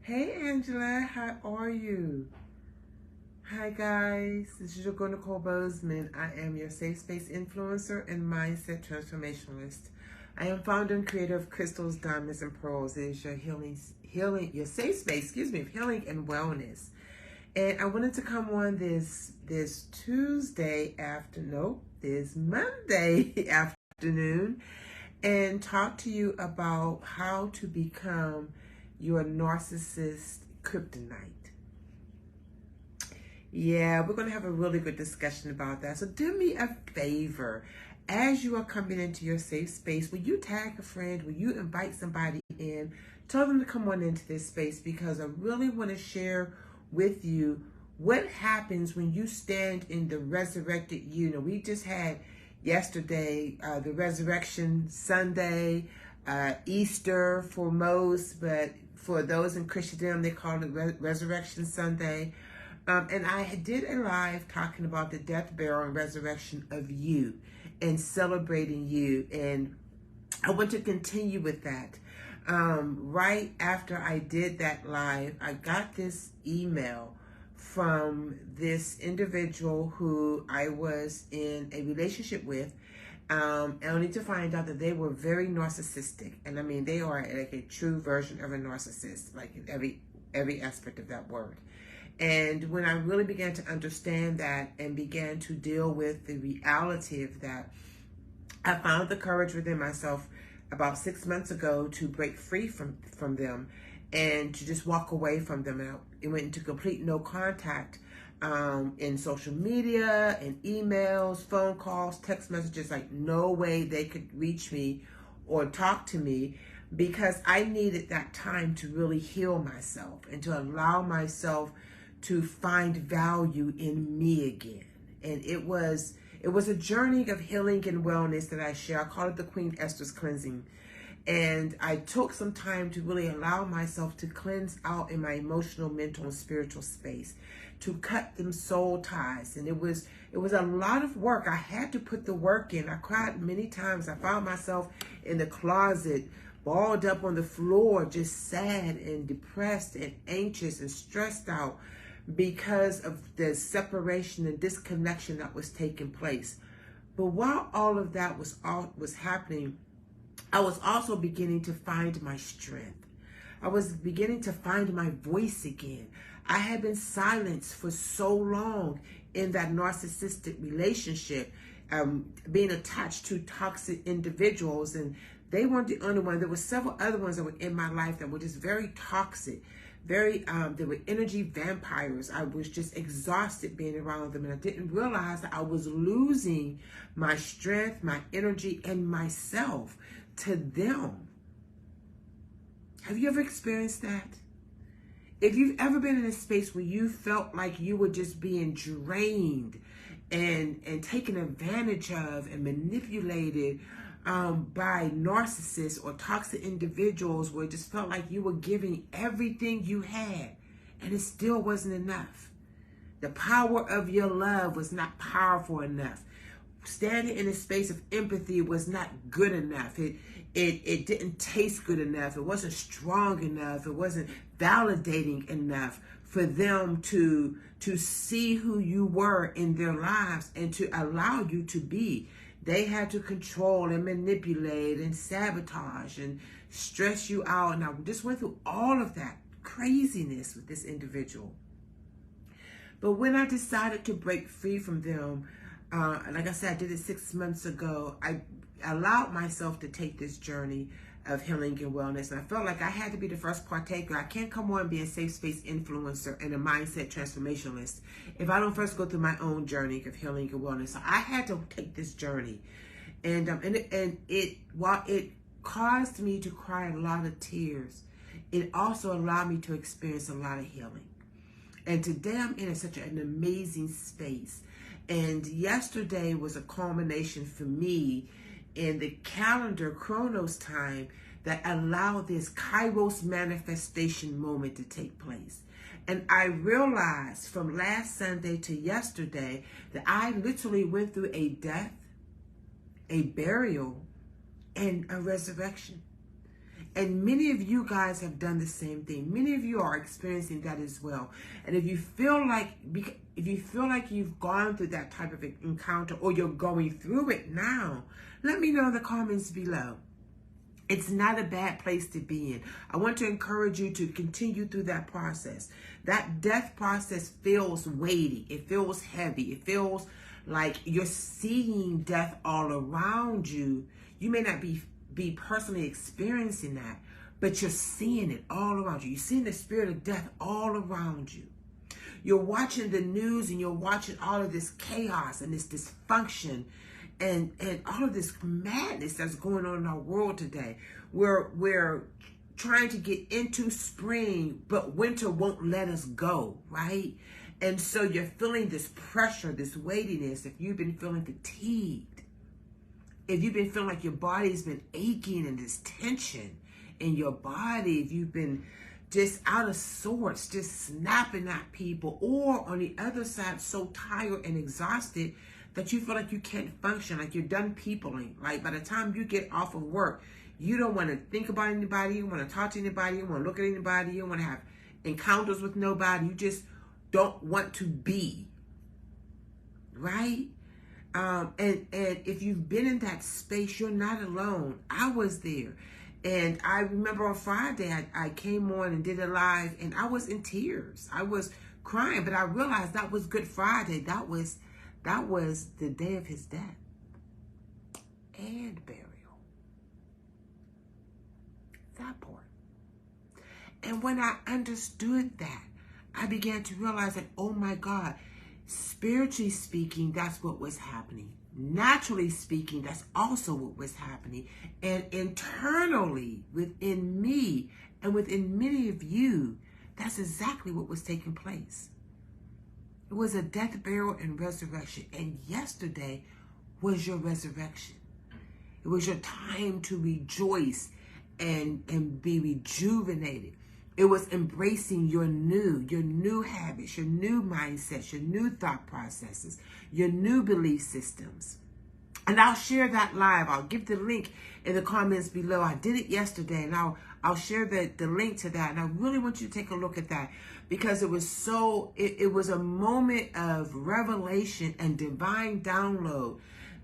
Hey Angela, how are you? Hi guys, this is your girl Nicole Bozeman. I am your safe space influencer and mindset transformationalist. I am founder and creator of Crystals, Diamonds, and Pearls. It is your your safe space, of healing and wellness. And I wanted to come on this Monday afternoon and talk to you about how to become your narcissist kryptonite. Yeah, we're going to have a really good discussion about that. So do me a favor. As you are coming into your safe space, will you tag a friend? Will you invite somebody in? Tell them to come on into this space, because I really want to share with you what happens when you stand in the resurrected you. Now, we just had yesterday the Resurrection Sunday, Easter for most, but for those in Christendom, they call it Resurrection Sunday. And I did a live talking about the death, burial, and resurrection of you and celebrating you. And I want to continue with that. Right after I did that live, I got this email from this individual who I was in a relationship with. Only to find out that they were very narcissistic. And I mean, they are like a true version of a narcissist, like in every aspect of that word. And when I really began to understand that and began to deal with the reality of that, I found the courage within myself about 6 months ago to break free from them and to just walk away from them. And it went into complete no contact in social media, in emails, phone calls, text messages. Like no way they could reach me or talk to me, because I needed that time to really heal myself and to allow myself to find value in me again. And it was a journey of healing and wellness that I share. I call it the Queen Esther's cleansing. And I took some time to really allow myself to cleanse out in my emotional, mental, and spiritual space, to cut them soul ties. And it was a lot of work. I had to put the work in. I cried many times. I found myself in the closet, balled up on the floor, just sad and depressed and anxious and stressed out, because of the separation and disconnection that was taking place. But while all of that was happening, I was also beginning to find my strength. I was beginning to find my voice again. I had been silenced for so long in that narcissistic relationship, being attached to toxic individuals, and they weren't the only one. There were several other ones that were in my life that were just very toxic. They were energy vampires. I was just exhausted being around them, and I didn't realize that I was losing my strength, my energy, and myself to them. Have you ever experienced that? If you've ever been in a space where you felt like you were just being drained and taken advantage of and manipulated by narcissists or toxic individuals, where it just felt like you were giving everything you had and it still wasn't enough. The power of your love was not powerful enough. Standing in a space of empathy was not good enough. It didn't taste good enough. It wasn't strong enough. It wasn't validating enough for them to see who you were in their lives and to allow you to be. They had to control and manipulate and sabotage and stress you out. And I just went through all of that craziness with this individual. But when I decided to break free from them, like I said, I did it 6 months ago, I allowed myself to take this journey of healing and wellness. And I felt like I had to be the first partaker. I can't come on and be a safe space influencer and a mindset transformationalist if I don't first go through my own journey of healing and wellness. So I had to take this journey. And while it caused me to cry a lot of tears, it also allowed me to experience a lot of healing. And today I'm in such an amazing space. And yesterday was a culmination for me in the calendar Chronos time that allowed this Kairos manifestation moment to take place. And I realized from last Sunday to yesterday that I literally went through a death, a burial, and a resurrection. And many of you guys have done the same thing. Many of you are experiencing that as well. And if you feel like you've gone through that type of encounter, or you're going through it now, let me know in the comments below. It's not a bad place to be in. I want to encourage you to continue through that process. That death process feels weighty. It feels heavy. It feels like you're seeing death all around you. You may not be personally experiencing that, but you're seeing it all around you. You're seeing the spirit of death all around you. You're watching the news, and you're watching all of this chaos and this dysfunction and all of this madness that's going on in our world today. We're trying to get into spring, but winter won't let us go, right? And so you're feeling this pressure, this weightiness. If you've been feeling fatigued, if you've been feeling like your body's been aching and this tension in your body, if you've been just out of sorts, just snapping at people, or on the other side, so tired and exhausted that you feel like you can't function, like you're done peopling. Like by the time you get off of work, you don't want to think about anybody, you don't want to talk to anybody, you don't want to look at anybody, you don't want to have encounters with nobody, you just don't want to be, right? And if you've been in that space, you're not alone. I was there. And I remember on Friday, I came on and did a live, and I was in tears. I was crying, but I realized that was Good Friday. That was the day of his death and burial. That part. And when I understood that, I began to realize that, oh my God, spiritually speaking, that's what was happening. Naturally speaking, that's also what was happening. And internally, within me and within many of you, that's exactly what was taking place. It was a death, burial, and resurrection. And yesterday was your resurrection. It was your time to rejoice and be rejuvenated. It was embracing your new habits, your new mindsets, your new thought processes, your new belief systems. And I'll share that live. I'll give the link in the comments below. I did it yesterday, and I'll share the link to that. And I really want you to take a look at that, because it was a moment of revelation and divine download,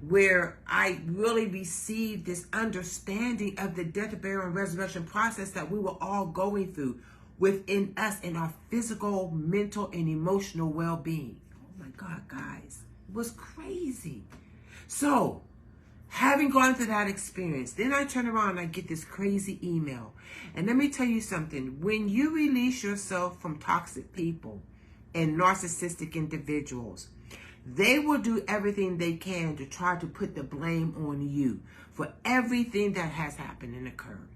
where I really received this understanding of the death, burial, and resurrection process that we were all going through within us in our physical, mental, and emotional well-being. Oh my God, guys, it was crazy. So, having gone through that experience, then I turn around and I get this crazy email. And let me tell you something. When you release yourself from toxic people and narcissistic individuals, they will do everything they can to try to put the blame on you for everything that has happened and occurred.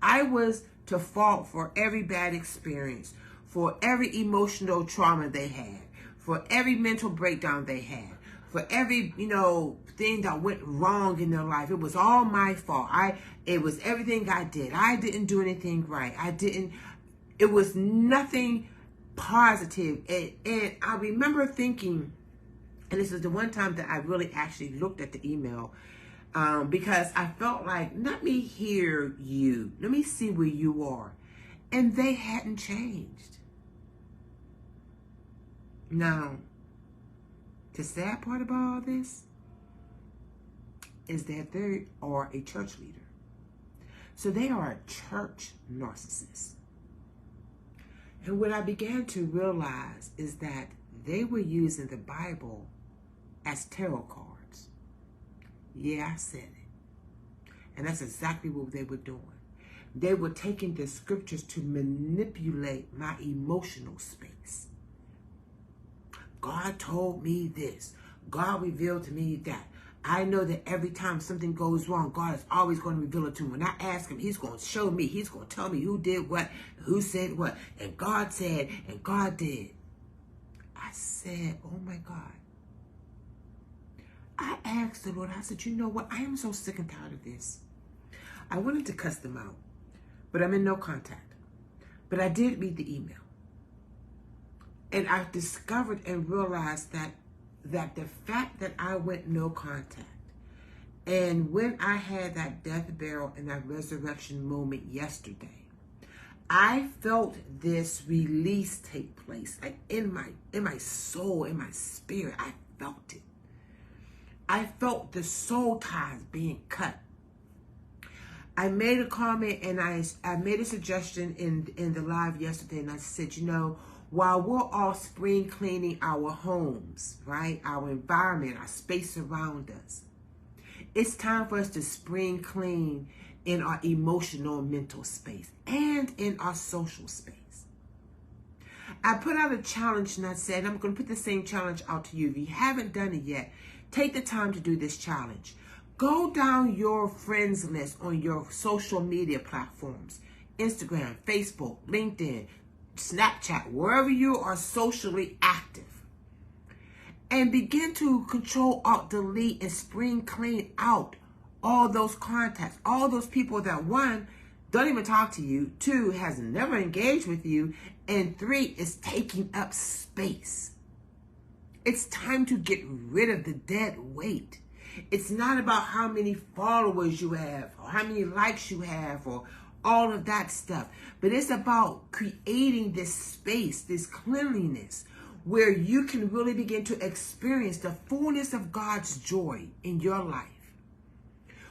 I was to fault for every bad experience, for every emotional trauma they had, for every mental breakdown they had, for every, thing that went wrong in their life. It was all my fault. It was everything I did. I didn't do anything right. It was nothing positive. And I remember thinking, and this is the one time that I really actually looked at the email, because I felt like, let me hear you. Let me see where you are. And they hadn't changed. Now, the sad part about all this is that they are a church leader. So they are a church narcissist. And what I began to realize is that they were using the Bible as tarot cards. Yeah, I said it. And that's exactly what they were doing. They were taking the scriptures to manipulate my emotional space. God told me this. God revealed to me that. I know that every time something goes wrong, God is always going to reveal it to me. When I ask him, he's going to show me. He's going to tell me who did what, who said what. And God said, and God did. I said, oh my God. I asked the Lord, I said, you know what? I am so sick and tired of this. I wanted to cuss them out, but I'm in no contact. But I did read the email. And I discovered and realized that the fact that I went no contact And when I had that death, burial, and that resurrection moment yesterday, I felt this release take place, like in my soul, in my spirit. I felt it. I felt the soul ties being cut. I made a comment and I made a suggestion in the live yesterday, and I said, you know, while we're all spring cleaning our homes, right, our environment, our space around us, it's time for us to spring clean in our emotional and mental space and in our social space. I put out a challenge and I said, I'm going to put the same challenge out to you. If you haven't done it yet, take the time to do this challenge. Go down your friends list on your social media platforms, Instagram, Facebook, LinkedIn, Snapchat, wherever you are socially active, and begin to control, alt, delete, and spring clean out all those contacts, all those people that, one, don't even talk to you, two, has never engaged with you, and three, is taking up space. It's time to get rid of the dead weight. It's not about how many followers you have or how many likes you have or all of that stuff, but it's about creating this space, this cleanliness, where you can really begin to experience the fullness of God's joy in your life,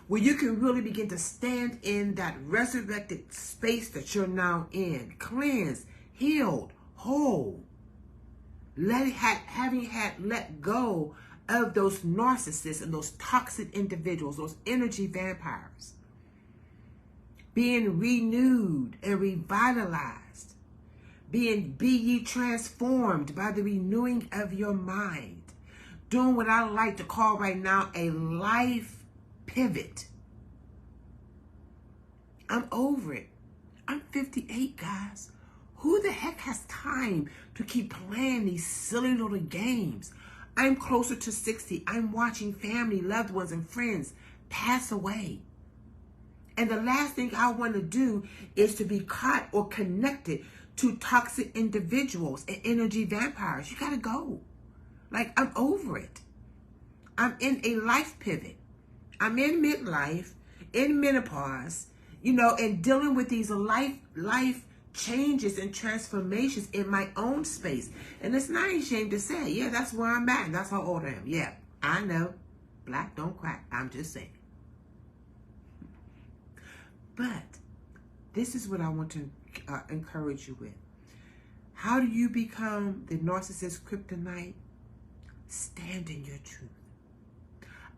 where you can really begin to stand in that resurrected space that you're now in, cleansed, healed, whole, having let go of those narcissists and those toxic individuals, those energy vampires, being renewed and revitalized, be ye transformed by the renewing of your mind, doing what I like to call right now a life pivot. I'm over it. I'm 58, guys. Who the heck has time to keep playing these silly little games? I'm closer to 60. I'm watching family, loved ones, and friends pass away. And the last thing I want to do is to be caught or connected to toxic individuals and energy vampires. You got to go. Like, I'm over it. I'm in a life pivot. I'm in midlife, in menopause, you know, and dealing with these life changes and transformations in my own space. And it's not ashamed to say, yeah, that's where I'm at. And that's how old I am. Yeah, I know. Black don't crack. I'm just saying. But this is what I want to encourage you with. How do you become the narcissist kryptonite? Stand in your truth.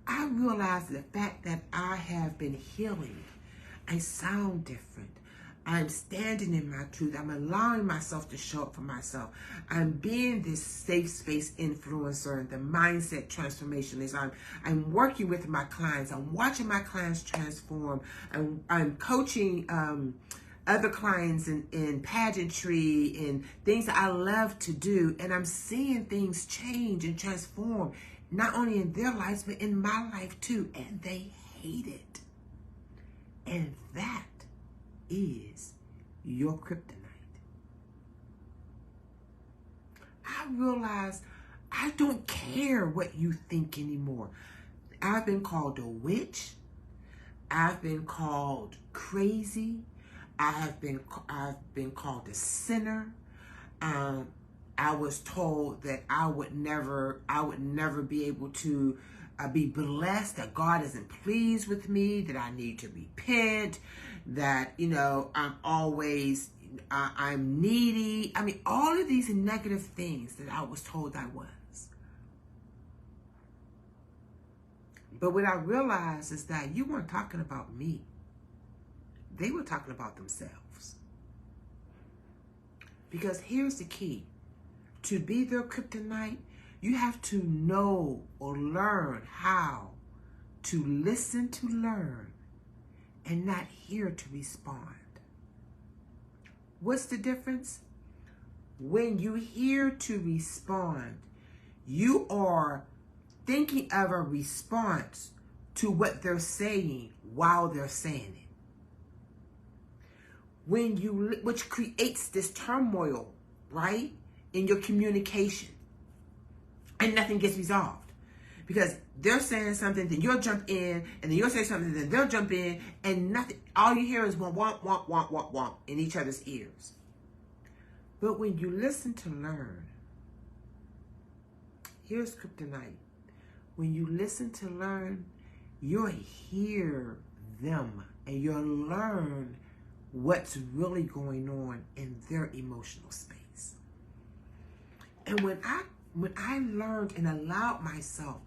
I realize the fact that I have been healing. I sound different. I'm standing in my truth. I'm allowing myself to show up for myself. I'm being this safe space influencer and the mindset transformationist. I'm working with my clients. I'm watching my clients transform. I'm coaching other clients in pageantry and things that I love to do. And I'm seeing things change and transform, not only in their lives, but in my life too. And they hate it. And that is your kryptonite. I realize I don't care what you think anymore. I've been called a witch. I've been called crazy. I've been called a sinner. I was told that I would never be able to be blessed, that God isn't pleased with me, that I need to repent, that, you know, I'm needy. I mean, all of these negative things that I was told I was. But what I realized is that you weren't talking about me. They were talking about themselves. Because here's the key. To be their kryptonite, you have to know or learn how to listen to learn and not hear to respond. What's the difference? When you hear to respond, you are thinking of a response to what they're saying while they're saying it. Which creates this turmoil, right, in your communication. And nothing gets resolved. Because they're saying something, then you'll jump in, and then you'll say something, then they'll jump in, and nothing. All you hear is womp, womp, womp, womp, womp, womp in each other's ears. But when you listen to learn, here's kryptonite. When you listen to learn, you'll hear them, and you'll learn what's really going on in their emotional space. And when I learned and allowed myself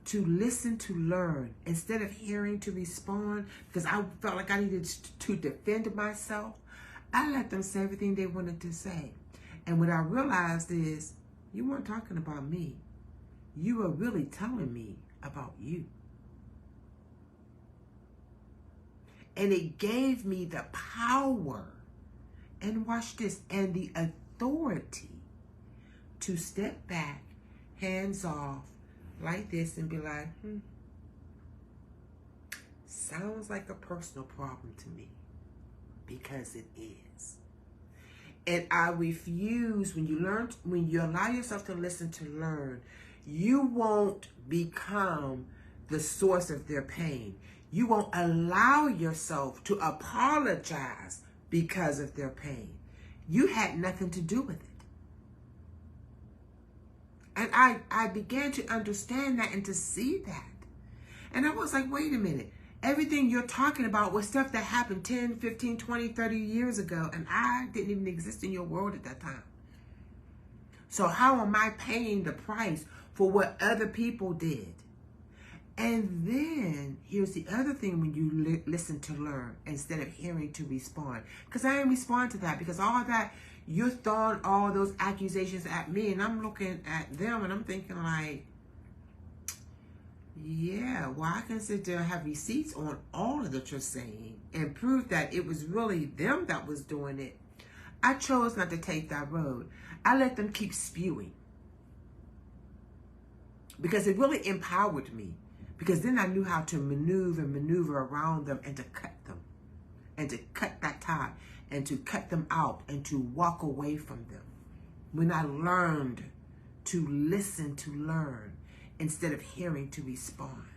to listen to learn instead of hearing to respond, because I felt like I needed to defend myself, I let them say everything they wanted to say. And what I realized is, you weren't talking about me. You were really telling me about you. And it gave me the power, and watch this, and the authority to step back, hands off, like this, and be like, sounds like a personal problem to me, because it is. And I refuse, when you allow yourself to listen to learn, you won't become the source of their pain. You won't allow yourself to apologize because of their pain. You had nothing to do with it. And I began to understand that and to see that. And I was like, wait a minute. Everything you're talking about was stuff that happened 10, 15, 20, 30 years ago. And I didn't even exist in your world at that time. So how am I paying the price for what other people did? And then here's the other thing when you listen to learn instead of hearing to respond. Because I didn't respond to that, because all that, you're throwing all those accusations at me, and I'm looking at them and I'm thinking like, yeah, well, I can sit there and have receipts on all of that you're saying and prove that it was really them that was doing it. I chose not to take that road. I let them keep spewing, because it really empowered me. Because then I knew how to maneuver around them, and to cut them, and to cut that tie, and to cut them out, and to walk away from them. When I learned to listen to learn instead of hearing to respond,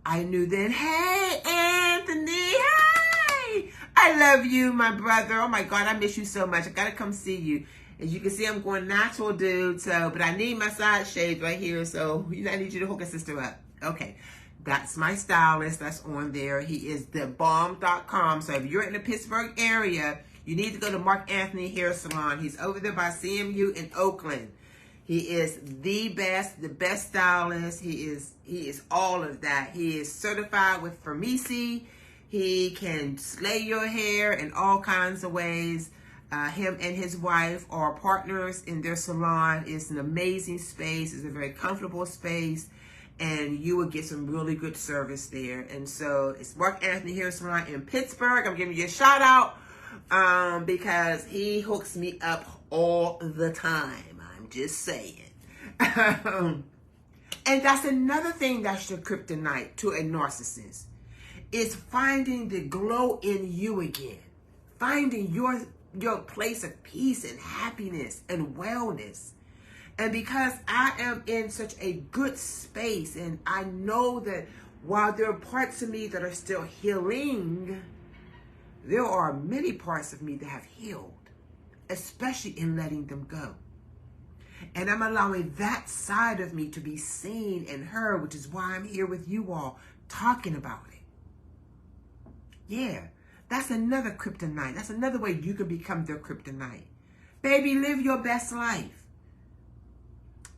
I knew then, hey, Anthony, hey, I love you, my brother. Oh my God, I miss you so much. I gotta come see you. As you can see, I'm going natural, dude. So, but I need my side shades right here. So, I need you to hook a sister up. Okay, that's my stylist that's on there. He is thebomb.com. So if you're in the Pittsburgh area, you need to go to Mark Anthony Hair Salon. He's over there by CMU in Oakland. He is the best stylist. He is all of that. He is certified with Firmisi. He can slay your hair in all kinds of ways. Him and his wife are partners in their salon. It's an amazing space. It's a very comfortable space. And you will get some really good service there. And so it's Mark Anthony Hair Salon in Pittsburgh. I'm giving you a shout out because he hooks me up all the time. I'm just saying. And that's another thing that's your kryptonite to a narcissist. Is finding the glow in you again. Finding your place of peace and happiness and wellness. And because I am in such a good space, and I know that while there are parts of me that are still healing, there are many parts of me that have healed, especially in letting them go. And I'm allowing that side of me to be seen and heard, which is why I'm here with you all talking about it. Yeah, that's another kryptonite. That's another way you can become their kryptonite. Baby, live your best life.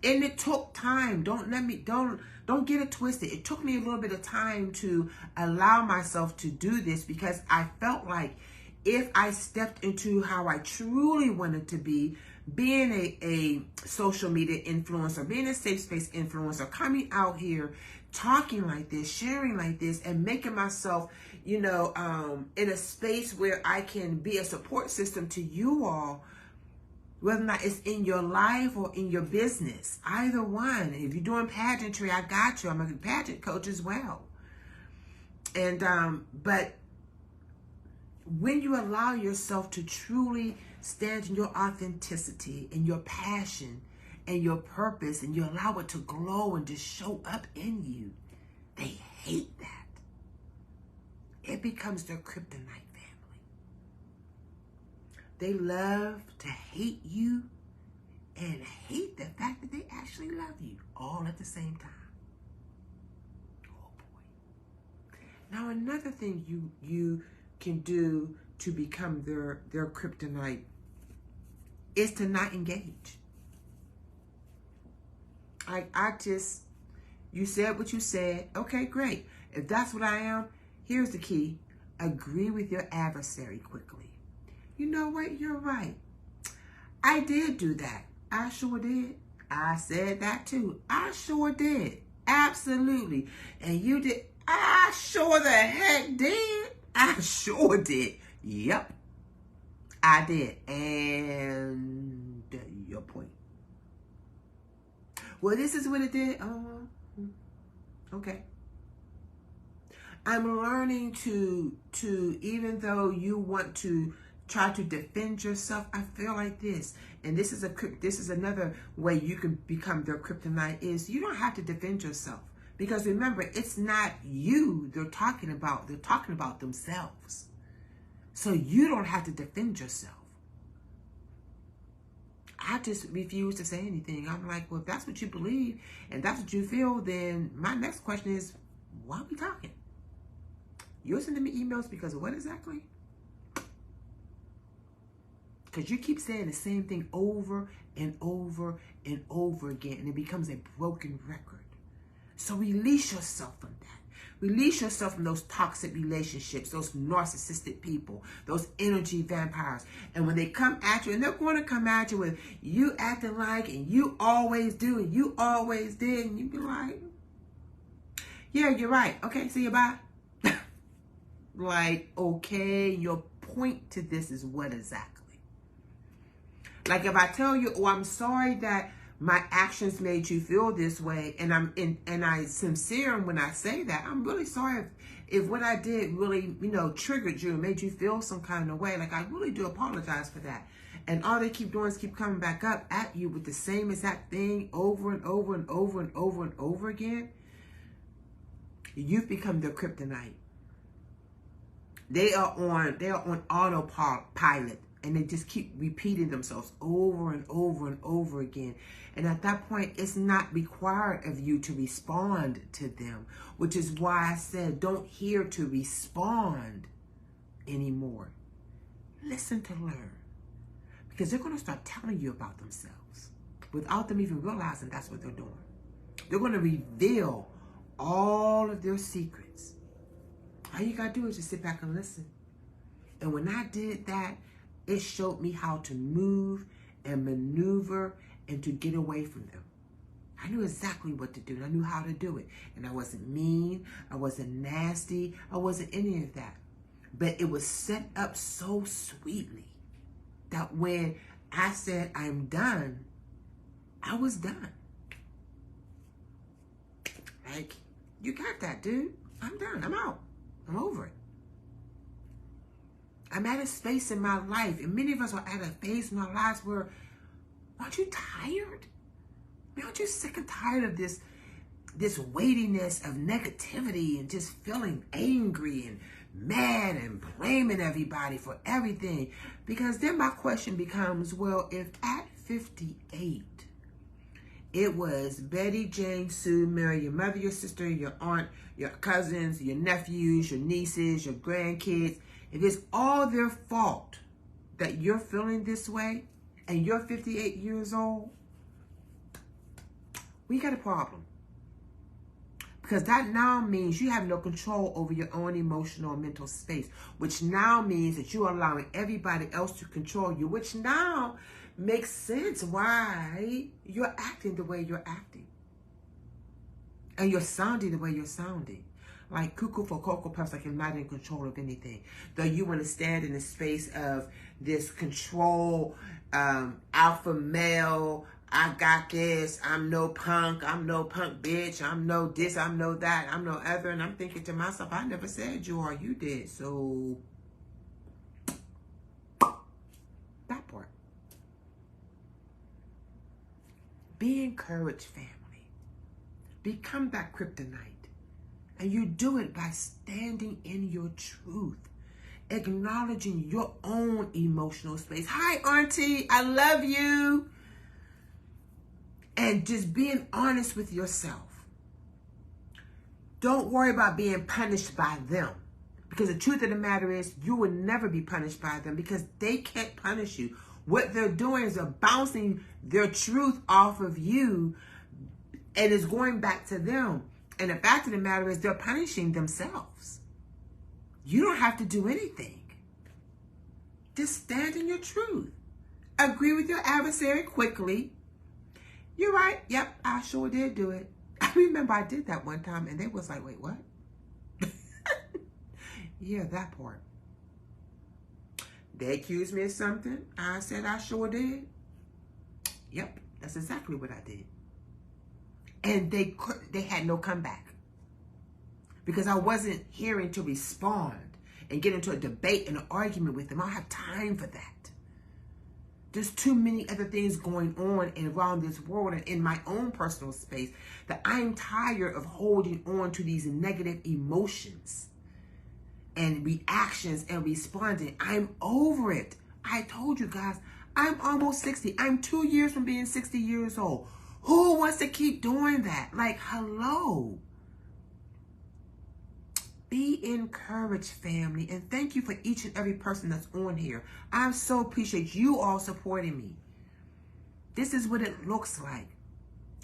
And it took time. Don't get it twisted. It took me a little bit of time to allow myself to do this, because I felt like if I stepped into how I truly wanted to be, being a social media influencer, being a safe space influencer, coming out here, talking like this, sharing like this, and making myself, in a space where I can be a support system to you all, whether or not it's in your life or in your business, either one. If you're doing pageantry, I got you. I'm a pageant coach as well. And, but when you allow yourself to truly stand in your authenticity and your passion and your purpose, and you allow it to glow and just show up in you, they hate that. It becomes their kryptonite family. They love to hate you and hate the fact that they actually love you all at the same time. Oh boy. Now another thing you can do to become their kryptonite is to not engage. You said what you said. Okay, great. If that's what I am, here's the key. Agree with your adversary quickly. You know what? You're right. I did do that. I sure did. I said that too. I sure did. Absolutely. And you did. I sure the heck did. I sure did. Yep. I did. And your point. Well, this is what it did. Okay. I'm learning to even though you want to try to defend yourself, I feel like this, and this is another way you can become their kryptonite, is you don't have to defend yourself, because remember, it's not you they're talking about. They're talking about themselves. So you don't have to defend yourself. I just refuse to say anything. I'm like, well, if that's what you believe and that's what you feel, then my next question is, why are we talking? You're sending me emails because of what exactly? Because you keep saying the same thing over and over and over again, and it becomes a broken record. So release yourself from that. Release yourself from those toxic relationships, those narcissistic people, those energy vampires. And when they come at you, and they're going to come at you with you acting like, and you always do, and you always did, and you be like, yeah, you're right. Okay, see you, bye. Like, okay, your point to this is what exactly? Like if I tell you, oh, I'm sorry that my actions made you feel this way, and I'm sincere when I say that, I'm really sorry if what I did really, triggered you and made you feel some kind of way. Like, I really do apologize for that. And all they keep doing is keep coming back up at you with the same exact thing over and over and over and over and over again. You've become their kryptonite. They are on autopilot, and they just keep repeating themselves over and over and over again. And at that point, it's not required of you to respond to them, which is why I said don't hear to respond anymore. Listen to learn, because they're going to start telling you about themselves without them even realizing that's what they're doing. They're going to reveal all of their secrets. All you got to do is just sit back and listen. And when I did that, it showed me how to move and maneuver and to get away from them. I knew exactly what to do, and I knew how to do it. And I wasn't mean, I wasn't nasty, I wasn't any of that. But it was set up so sweetly that when I said I'm done, I was done. Like, you got that, dude. I'm done. I'm out. I'm over it. I'm at a space in my life, and many of us are at a phase in our lives where, aren't you tired? Aren't you sick and tired of this weightiness of negativity and just feeling angry and mad and blaming everybody for everything? Because then my question becomes, well, if at 58, it was Betty, Jane, Sue, Mary, your mother, your sister, your aunt, your cousins, your nephews, your nieces, your grandkids, if it's all their fault that you're feeling this way and you're 58 years old, we got a problem. Because that now means you have no control over your own emotional and mental space, which now means that you're allowing everybody else to control you, which now makes sense why you're acting the way you're acting. And you're sounding the way you're sounding. Like cuckoo for Cocoa Puffs, like you're not in control of anything. Though you want to stand in the space of this control, alpha male, I got this, I'm no punk bitch, I'm no this, I'm no that, I'm no other. And I'm thinking to myself, I never said you are, you did. So, that part. Be encouraged, family. Become that kryptonite. And you do it by standing in your truth, acknowledging your own emotional space. Hi, Auntie, I love you. And just being honest with yourself. Don't worry about being punished by them. Because the truth of the matter is, you will never be punished by them because they can't punish you. What they're doing is they're bouncing their truth off of you and it's going back to them. And the fact of the matter is they're punishing themselves. You don't have to do anything. Just stand in your truth. Agree with your adversary quickly. You're right. Yep, I sure did do it. I remember I did that one time and they was like, wait, what? Yeah, that part. They accused me of something. I said I sure did. Yep, that's exactly what I did. And they had no comeback. Because I wasn't hearing to respond and get into a debate and an argument with them. I don't have time for that. There's too many other things going on around this world and in my own personal space that I'm tired of holding on to these negative emotions and reactions and responding. I'm over it. I told you guys, I'm almost 60. I'm 2 years from being 60 years old. Who wants to keep doing that? Like, hello. Be encouraged, family. And thank you for each and every person that's on here. I so appreciate you all supporting me. This is what it looks like.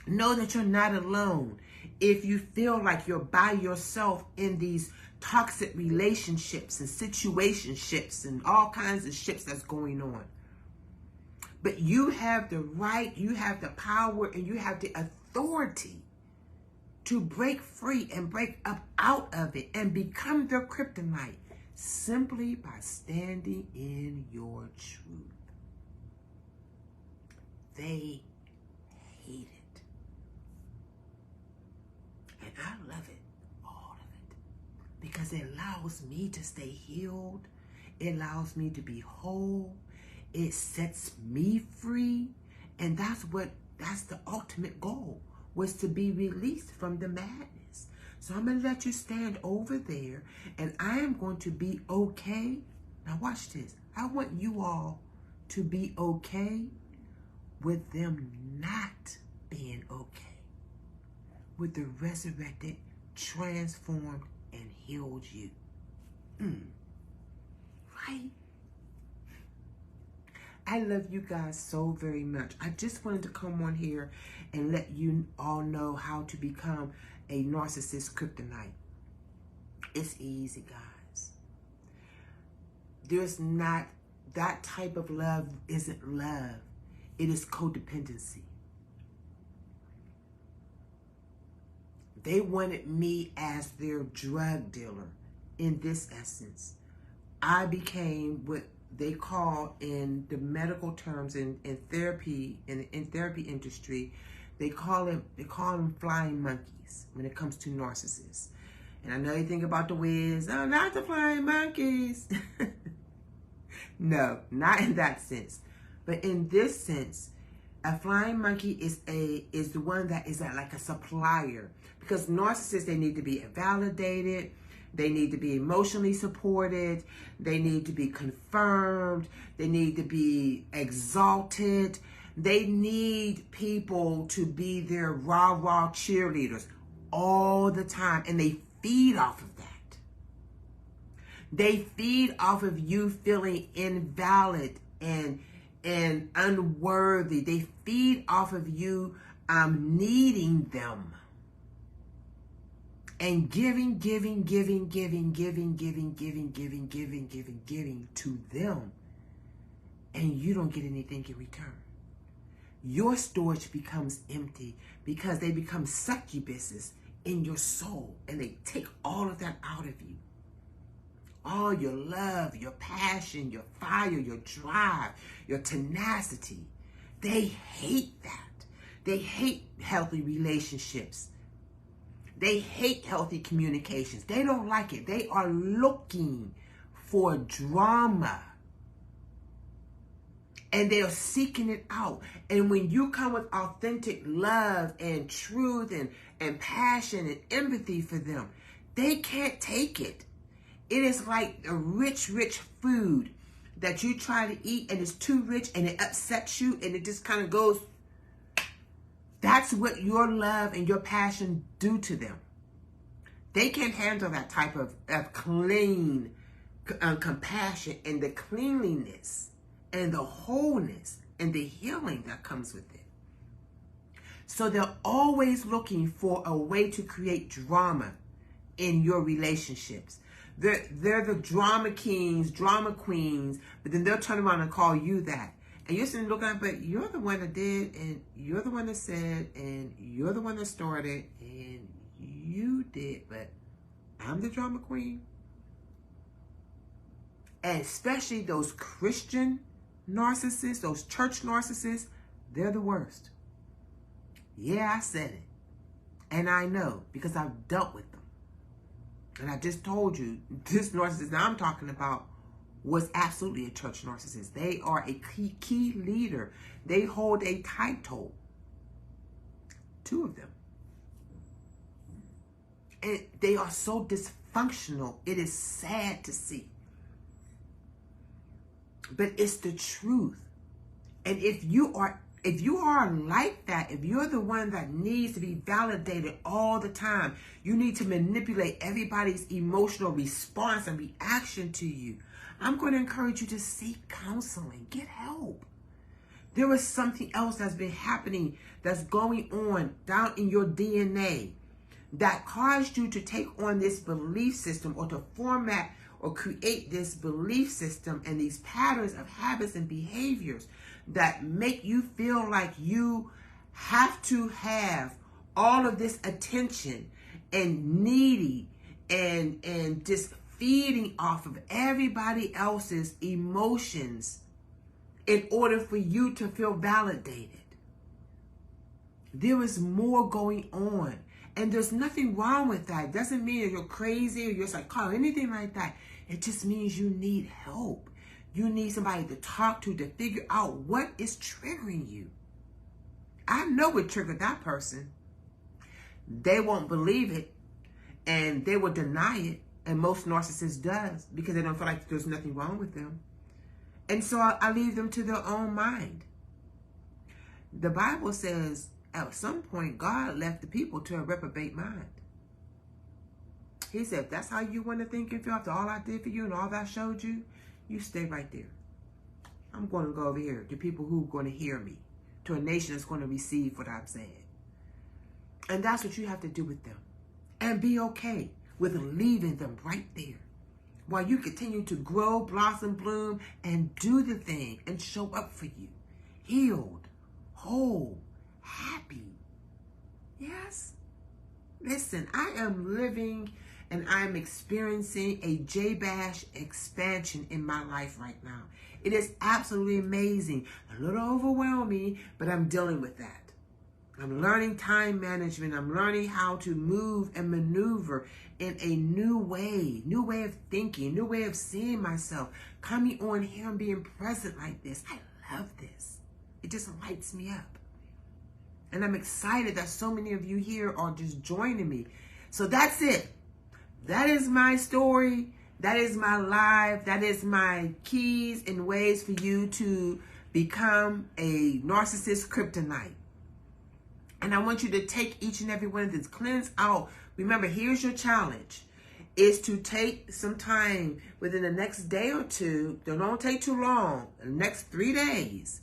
Know that you're not alone. If you feel like you're by yourself in these toxic relationships and situationships and all kinds of ships that's going on. But you have the right, you have the power, and you have the authority to break free and break up out of it and become their kryptonite simply by standing in your truth. They hate it. And I love it, all of it, because it allows me to stay healed. It allows me to be whole. It sets me free. And that's the ultimate goal, was to be released from the madness. So I'm going to let you stand over there and I am going to be okay. Now watch this. I want you all to be okay with them not being okay. With the resurrected, transformed, and healed you. Right? I love you guys so very much. I just wanted to come on here and let you all know how to become a narcissist kryptonite. It's easy, guys. There's not, that type of love isn't love. It is codependency. They wanted me as their drug dealer in this essence. I became what they call in the terms in therapy, in therapy industry, they call them flying monkeys when it comes to narcissists. And I know you think about the Wiz, oh, not the flying monkeys. No, not in that sense. But in this sense, a flying monkey is the one that is like a supplier. Because narcissists, they need to be validated. They need to be emotionally supported. They need to be confirmed. They need to be exalted. They need people to be their rah-rah cheerleaders all the time. And they feed off of that. They feed off of you feeling invalid and unworthy. They feed off of you needing them. And giving to them. And you don't get anything in return. Your storage becomes empty because they become succubuses in your soul. And they take all of that out of you. All your love, your passion, your fire, your drive, your tenacity. They hate that. They hate healthy relationships. They hate healthy communications. They don't like it. They are looking for drama. And they are seeking it out. And when you come with authentic love and truth and passion and empathy for them, they can't take it. It is like a rich food that you try to eat and it's too rich and it upsets you and it just kind of goes. That's what your love and your passion do to them. They can't handle that type of clean compassion and the cleanliness and the wholeness and the healing that comes with it. So they're always looking for a way to create drama in your relationships. They're the drama kings, drama queens, but then they'll turn around and call you that. And you're sitting looking at, but you're the one that did, and you're the one that said, and you're the one that started, and you did, but I'm the drama queen. And especially those Christian narcissists, those church narcissists, they're the worst. Yeah, I said it. And I know because I've dealt with them. And I just told you, this narcissist that I'm talking about was absolutely a church narcissist. They are a key leader. They hold a title. 2 of them. And they are so dysfunctional. It is sad to see. But it's the truth. And if you are like that, if you're the one that needs to be validated all the time, you need to manipulate everybody's emotional response and reaction to you, I'm going to encourage you to seek counseling. Get help. There is something else that's been happening, that's going on down in your DNA that caused you to take on this belief system or to format or create this belief system and these patterns of habits and behaviors that make you feel like you have to have all of this attention and needy and just feeding off of everybody else's emotions in order for you to feel validated. There is more going on. And there's nothing wrong with that. It doesn't mean that you're crazy or you're psychotic or anything like that. It just means you need help. You need somebody to talk to figure out what is triggering you. I know what triggered that person. They won't believe it and they will deny it. And most narcissists does because they don't feel like there's nothing wrong with them. And so I leave them to their own mind. The Bible says at some point God left the people to a reprobate mind. He said, if that's how you want to think and feel after all I did for you and all that I showed you, you stay right there. I'm going to go over here to people who are going to hear me, to a nation that's going to receive what I'm saying. And that's what you have to do with them. And be okay with leaving them right there while you continue to grow, blossom, bloom, and do the thing and show up for you. Healed, whole, happy. Yes? Listen, I am living and I'm experiencing a J-Bash expansion in my life right now. It is absolutely amazing. A little overwhelming, but I'm dealing with that. I'm learning time management. I'm learning how to move and maneuver in a new way of thinking, new way of seeing myself, coming on here and being present like this. I love this. It just lights me up. And I'm excited that so many of you here are just joining me. So that's it. That is my story. That is my life. That is my keys and ways for you to become a narcissist kryptonite. And I want you to take each and every one of these, cleanse out. Remember, here's your challenge, is to take some time within the next day or two. Don't take too long, the next 3 days.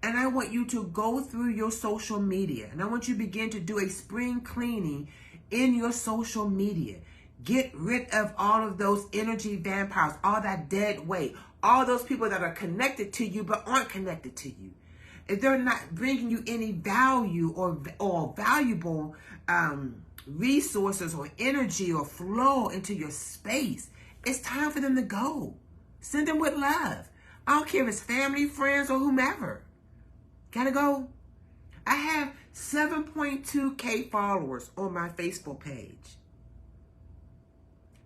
And I want you to go through your social media. And I want you to begin to do a spring cleaning in your social media. Get rid of all of those energy vampires, all that dead weight, all those people that are connected to you but aren't connected to you. If they're not bringing you any value or valuable resources or energy or flow into your space, it's time for them to go. Send them with love. I don't care if it's family, friends, or whomever. Gotta go. I have 7.2K followers on my Facebook page.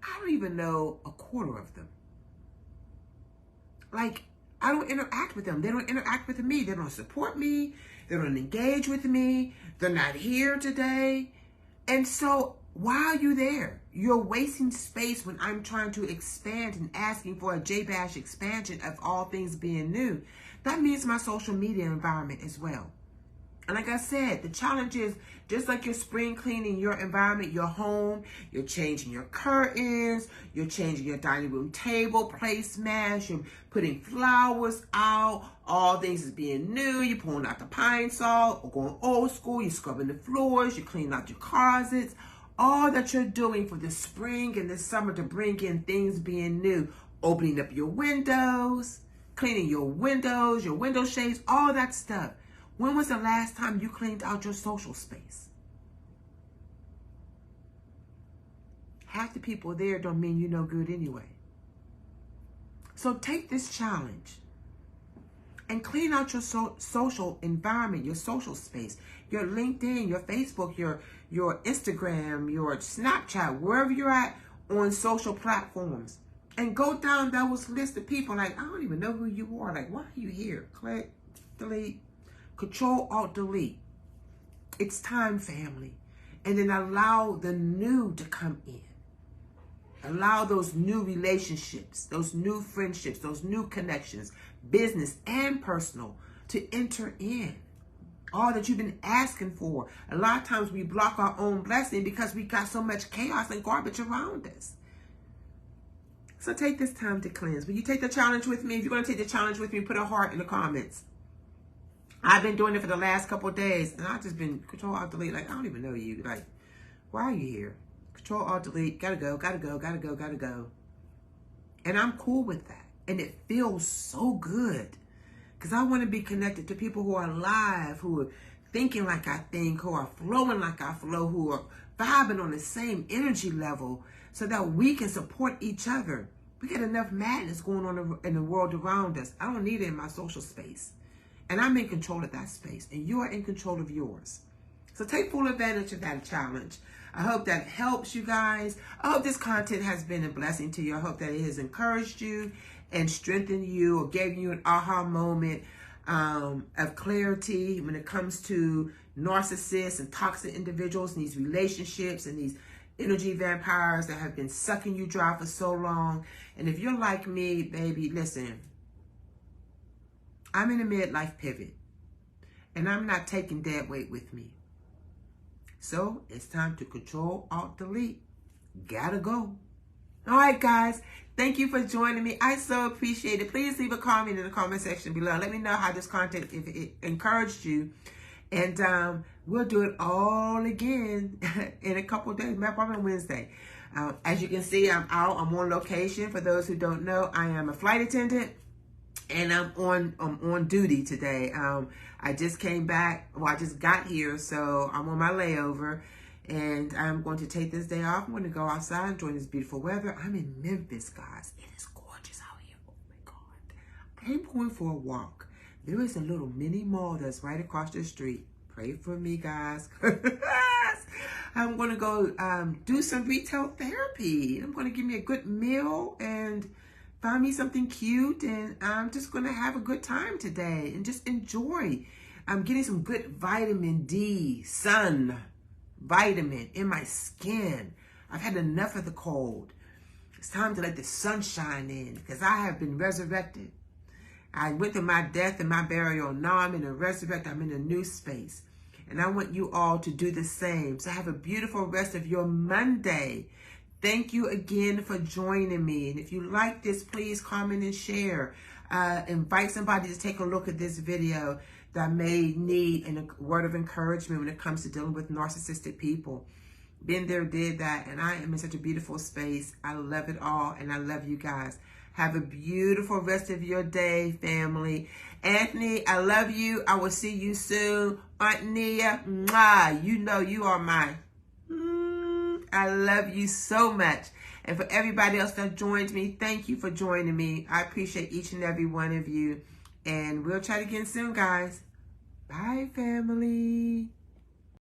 I don't even know a quarter of them. Like, I don't interact with them. They don't interact with me. They don't support me. They don't engage with me. They're not here today. And so why are you there? You're wasting space when I'm trying to expand and asking for a J-Bash expansion of all things being new. That means my social media environment as well. And like I said, the challenge is just like you're spring cleaning your environment, your home, you're changing your curtains, you're changing your dining room table placemats, you're putting flowers out, all things is being new, you're pulling out the pine salt or going old school, you're scrubbing the floors, you're cleaning out your closets, all that you're doing for the spring and the summer to bring in things being new, opening up your windows, cleaning your windows, your window shades, all that stuff. When was the last time you cleaned out your social space? Half the people there don't mean you no good anyway. So take this challenge and clean out your social environment, your social space, your LinkedIn, your Facebook, your Instagram, your Snapchat, wherever you're at on social platforms. And go down those list of people like, I don't even know who you are. Like, why are you here? Click, delete. Control, Alt, Delete. It's time, family. And then allow the new to come in. Allow those new relationships, those new friendships, those new connections, business and personal, to enter in. All that you've been asking for. A lot of times we block our own blessing because we got so much chaos and garbage around us. So take this time to cleanse. Will you take the challenge with me? If you're going to take the challenge with me, put a heart in the comments. I've been doing it for the last couple of days, and I've just been Control, Alt, Delete. Like, I don't even know you. Like, why are you here? Control, Alt, Delete. Gotta go, gotta go, gotta go, gotta go. And I'm cool with that. And it feels so good. Because I want to be connected to people who are alive, who are thinking like I think, who are flowing like I flow, who are vibing on the same energy level so that we can support each other. We get enough madness going on in the world around us. I don't need it in my social space. And I'm in control of that space, and you are in control of yours. So take full advantage of that challenge. I hope that helps you guys. I hope this content has been a blessing to you. I hope that it has encouraged you and strengthened you or gave you an aha moment of clarity when it comes to narcissists and toxic individuals and these relationships and these energy vampires that have been sucking you dry for so long. And if you're like me, baby, listen. I'm in a midlife pivot, and I'm not taking dead weight with me. So it's time to Control, Alt, Delete. Gotta go. All right, guys. Thank you for joining me. I so appreciate it. Please leave a comment in the comment section below. Let me know how this content, if it encouraged you. And we'll do it all again in a couple of days, probably Wednesday. As you can see, I'm out. I'm on location. For those who don't know, I am a flight attendant. And I'm on duty today. I just came back. Well, I just got here, so I'm on my layover. And I'm going to take this day off. I'm going to go outside, enjoy this beautiful weather. I'm in Memphis, guys. It is gorgeous out here. Oh, my God. I'm going for a walk. There is a little mini mall that's right across the street. Pray for me, guys. I'm going to go do some retail therapy. I'm going to give me a good meal and find me something cute, and I'm just going to have a good time today and just enjoy. I'm getting some good vitamin D, sun, vitamin in my skin. I've had enough of the cold. It's time to let the sunshine in because I have been resurrected. I went through my death and my burial. Now I'm in a resurrect. I'm in a new space. And I want you all to do the same. So have a beautiful rest of your Monday. Thank you again for joining me. And if you like this, please comment and share. Invite somebody to take a look at this video that may need a word of encouragement when it comes to dealing with narcissistic people. Been there, did that, and I am in such a beautiful space. I love it all, and I love you guys. Have a beautiful rest of your day, family. Anthony, I love you. I will see you soon. Aunt Nia, mwah, you know you are mine. I love you so much. And for everybody else that joined me, thank you for joining me. I appreciate each and every one of you. And we'll chat again soon, guys. Bye, family.